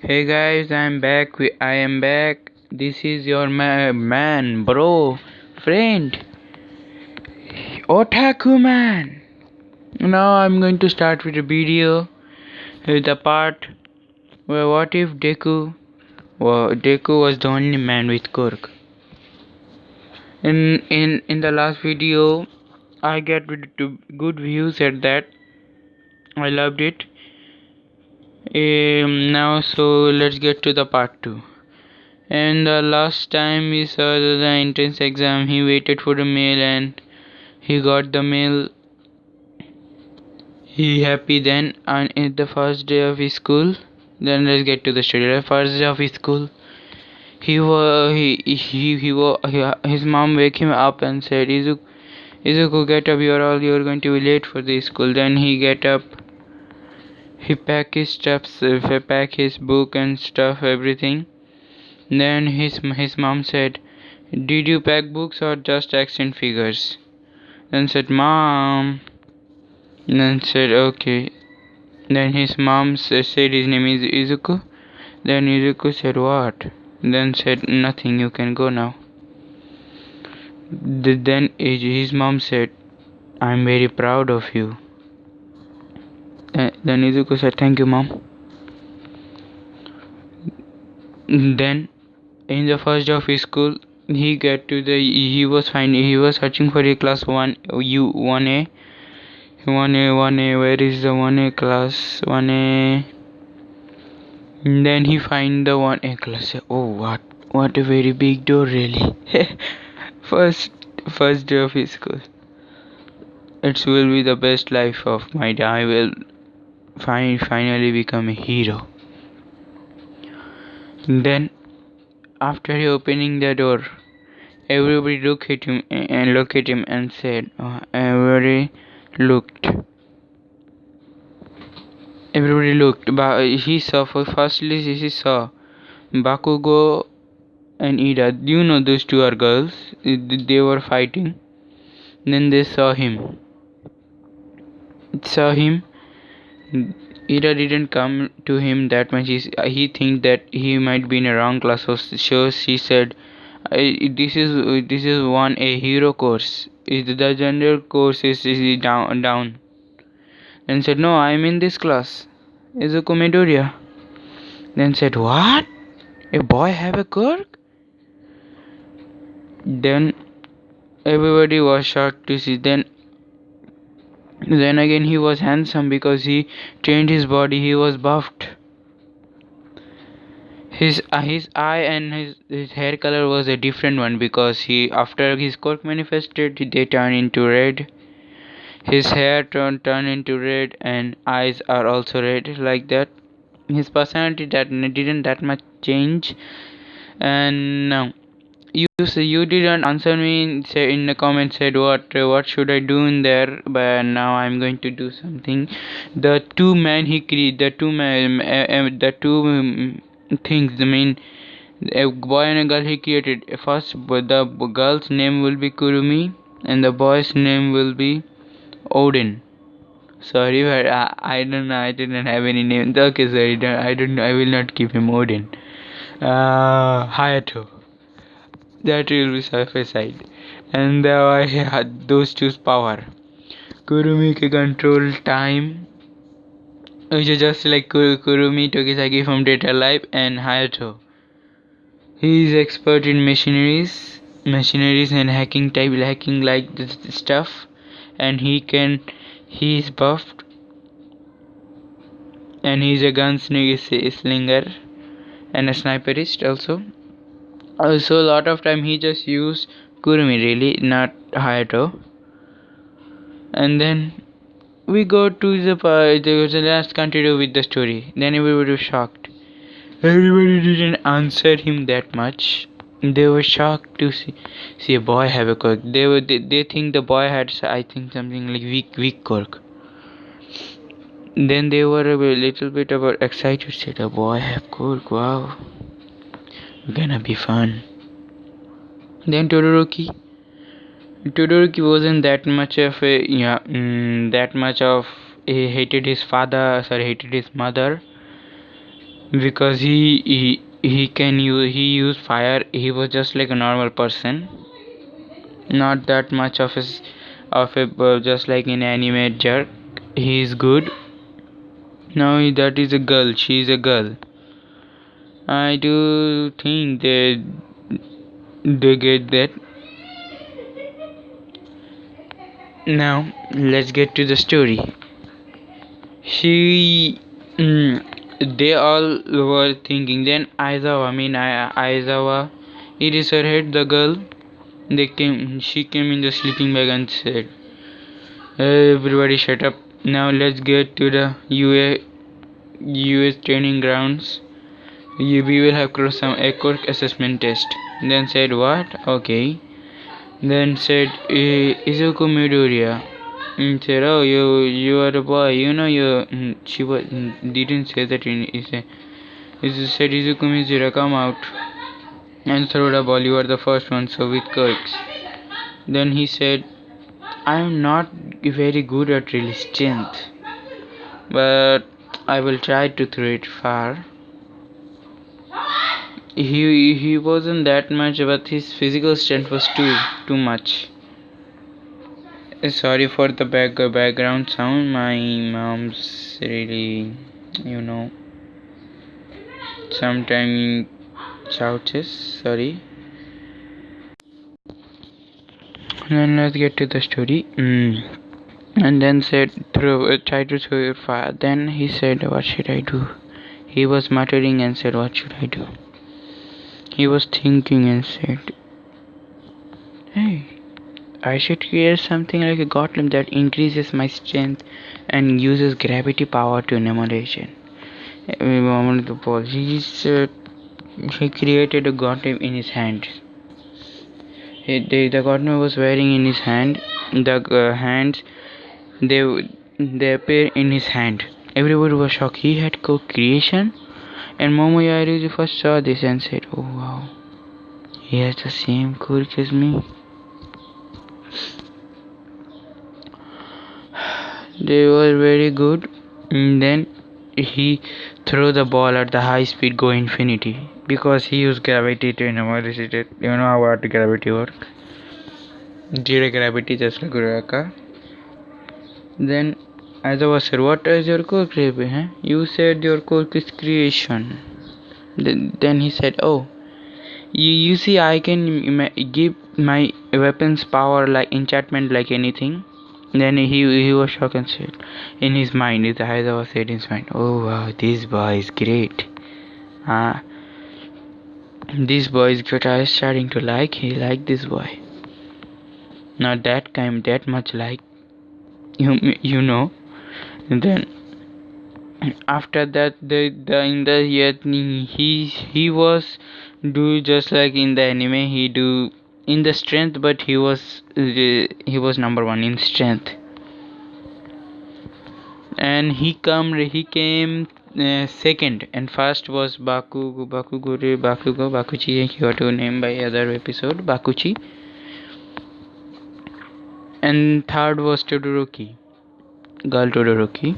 Hey guys, I'm back. I am back. This is your man, bro, friend, Otaku man. Now I'm going to start with a video with the part where what if Deku was the only man with quirk. In the last video, I get good views at that. I loved it. Now so let's get to the part 2. And the last time we saw the entrance exam, he waited for the mail and he got the mail. He happy then, and in the first day of his school. Then let's get to the story. The first day of his school, his mom wake him up and said, Izuku, get up, you're going to be late for the school. Then he get up, he pack his stuff, pack his book and stuff, everything. Then his mom said, did you pack books or just action figures? Then said, Mom. Then said, okay. Then his mom said his name is Izuku. Then Izuku said, what? Then said, nothing, you can go now. Then his mom said, I'm very proud of you. Then Izuku said, thank you, Mom. Then in the first day of his school, he was searching for a class 1A. 1A, where is the 1A class? 1A. Then he find the 1A class. Oh, what a very big door, really. first day of his school. It will be the best life of my day. I will finally become a hero. Then after he opening the door, everybody looked at him and said, everybody looked, but he saw Bakugo and Ida. You know those two are girls. They were fighting. Then they saw him. Ida didn't come to him that much. He think that he might be in a wrong class, so she said, this is one a hero course. The general course is down. Then said, no, I'm in this class. Izuku Midoriya. Then said, what? A boy have a quirk? Then everybody was shocked to see. Then again he was handsome because he trained his body. He was buffed. His eye and his hair color was a different one because after his quirk manifested, they turned into red. His hair turned into red and eyes are also red like that. His personality didn't that much change. And now you didn't answer me. Say in the comment said what should I do in there, but now I'm going to do something. The two men he created, the two things. I mean, a boy and a girl he created. First, the girl's name will be Kurumi, and the boy's name will be Odin. Sorry, but I don't know. I didn't have any name. Okay, sorry. I will not give him Odin. Hayato. That will be side. And I had those choose power. Kurumi can control time, which is just like Kurumi Tokisaki from Data Life, and Hayato. He is expert in machineries and hacking like this stuff, and he is buffed, and he is a gunslinger and a sniperist also. Also, a lot of time he just used Kurumi, really, not Hayato. And then we go to let's continue with the story. Then everybody was shocked. Everybody didn't answer him that much. They were shocked to see a boy have a quirk. They think the boy had, I think, something like weak quirk. Then they were a little bit about excited. Said a boy have quirk. Wow, gonna be fun. Then Todoroki wasn't that much of he hated his mother. because he used fire. He was just like a normal person, not that much of a just like in anime jerk. He is good. Now that is a girl. She is a girl. I do think they get that. Now let's get to the story. She they all were thinking. Then Aizawa Irisaid, the girl, she came in the sleeping bag and said, everybody shut up. Now let's get to the US training grounds. We will have crossed some a quirk assessment test. Then said, what? Okay. Then said, Izuku Midoriya. Said, oh, you are a boy. You know you. She didn't say that in. He said, Izuku Midoriya, come out and throw the ball. You are the first one. So with quirks. Then he said, I am not very good at release strength, but I will try to throw it far. He wasn't that much, but his physical strength was too much. Sorry for the background sound. My mom's really, sometimes shouts. Sorry. Then let's get to the story. And then said, try to throw it far. Then he said, what should I do? He was muttering and said, what should I do? He was thinking and said, hey, I should create something like a gauntlet that increases my strength and uses gravity power to annihilation. He created a gauntlet in his hand. The gauntlet was wearing in his hand. The hands, they appear in his hand. Everybody was shocked. He had co-creation. And Momoyari first saw this and said, oh wow, he has the same quirk as me. They were very good. And then he threw the ball at the high speed go infinity because he used gravity to annihilate it. You know how gravity works? Zero gravity, just like Guraka. Then Aizawa said, what is your quirk? You said your quirk is creation. Then he said, oh, you see, I can give my weapons power like enchantment like anything. Then he was shocked and said, in his mind, his Aizawa said in his mind, oh wow, this boy is great. This boy is good. I was starting to like. He liked this boy. Not that much like, you know. And then after that, in the year he was do just like in the anime. He do in the strength, but he was number one in strength. And he came second, and first was Bakuchi. He got to name by other episode Bakuchi. And third was Todoroki, girl Todoroki.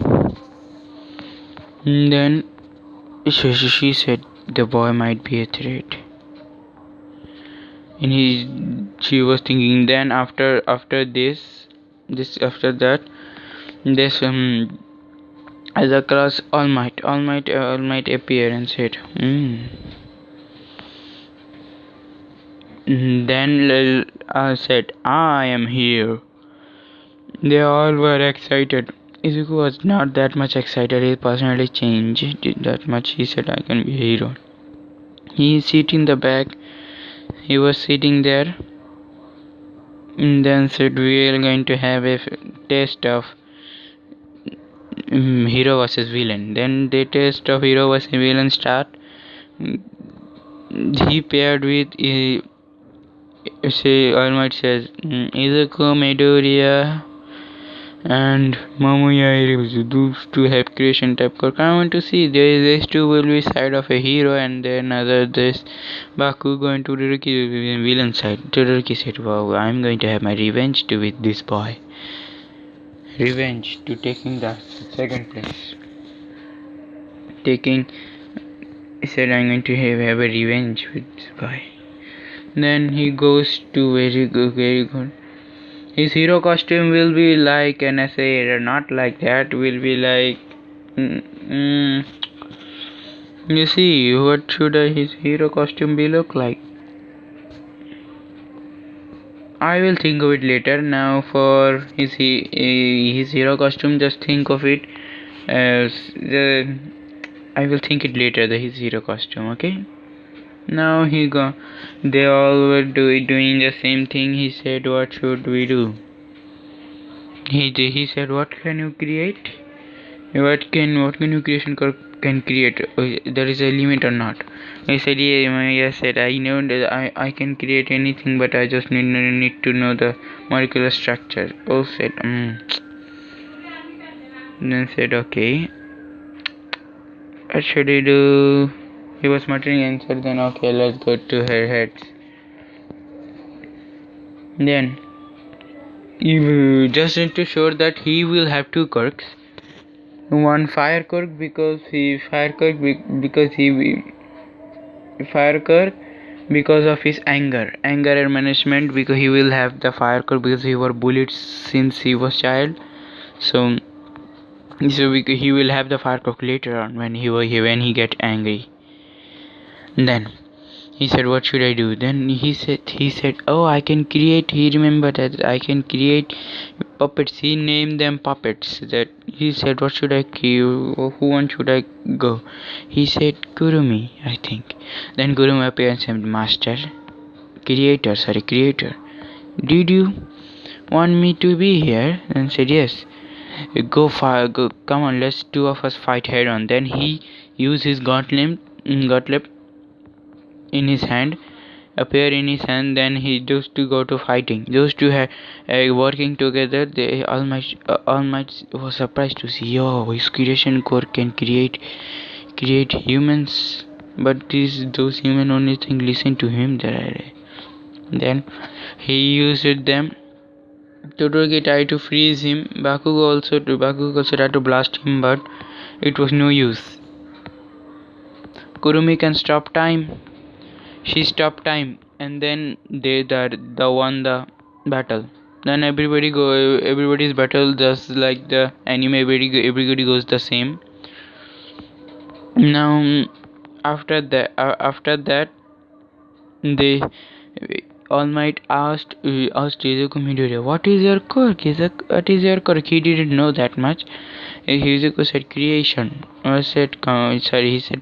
And then she said the boy might be a threat. And she was thinking. Then after this as a class All Might appear and said, Then said, I am here. They all were excited. Izuku was not that much excited. His personality changed that much. He said, I can be a hero. He sit in the back. He was sitting there. And then said, we are going to have a test of hero versus villain. Then the test of hero versus villain start. He paired with All Might says Izuku Midoriya and Momoyari. Those two have creation type quirk. I want to see these two will be side of a hero, and then this Baku going to Todoroki villain side. Todoroki said, wow, I'm going to have my revenge with this boy. Revenge to taking the second place. Taking said, I'm going to have a revenge with this guy. Then he goes to very good. His hero costume will be like an essay, not like that. Will be like, you see, what should his hero costume be look like? I will think of it later. Now for his hero costume, just think of it as I will think it later. His hero costume, okay? Now they all were doing the same thing. He said, "What should we do?" He said, "What can you create? What can you can create? There is a limit or not?" I said, yes, said I know that I can create anything, but I just need to know the molecular structure. Oh, said, Then said, okay, what should I do? He was muttering and said, then okay, let's go to her heads. Then, you just need to show that he will have two quirks. One fire quirk because he because of his anger and management, because he will have the fire quirk because he was bullied since he was child. So he will have the fire quirk later on when he get angry. Then he said, what should I do? Then he said, oh, I can create. He remembered that I can create puppets. He named them puppets. That he said, what should I kill? Who one should I go? He said, Kurumi, I think. Then Kurumi appeared and said, master, creator. Did you want me to be here? And said, yes. Go, come on, let's two of us fight head on. Then he used his gauntlet in his hand, appear in his hand. Then he those two go to fighting. Those two had working together. They All Might was surprised to see, his creation core can create humans, but those human only thing listen to him. Then he used them. Todoroki tried to freeze him. Bakugo also tried to blast him, but it was no use. Kurumi can stop time. She stopped time, and then they won the battle. Then everybody's battle just like the anime. Everybody goes the same. Now after that, they All Might asked Shizuku Midoriya, what is your quirk? What is your quirk? He didn't know that much. Shizuku said creation. He said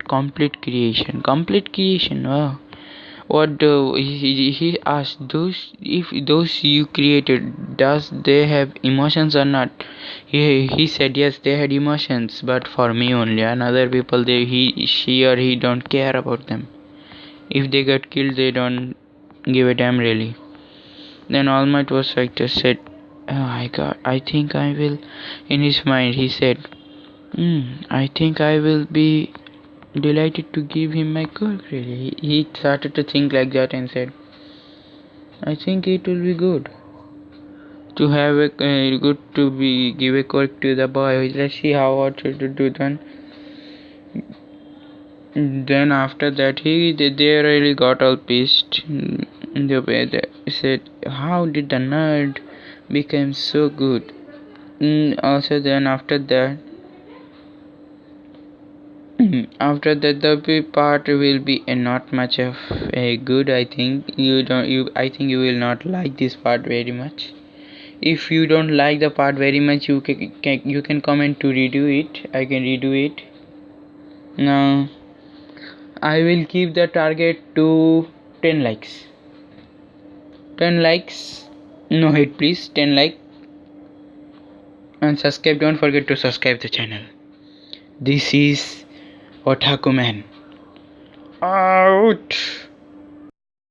complete creation. Complete creation. Wow. What he asked, if those you created, does they have emotions or not? He said yes, they had emotions, but for me only. And other people, she or he don't care about them. If they get killed, they don't give a damn really. Then All Might was like just said, I think I will. In his mind, he said, I think I will be delighted to give him my quirk. Really, he started to think like that and said, I think it will be good to have give a quirk to the boy. Let's see what should do then. Then after that, they really got all pissed. They said, how did the nerd become so good? Also then after that the part will be not much of a good. I think you will not like this part very much. If you don't like the part very much, you can comment to redo it. I can redo it. Now I will keep the target to 10 likes. 10 likes. No hate please. 10 like. And subscribe. Don't forget to subscribe the channel. This is Otaku Man. Out.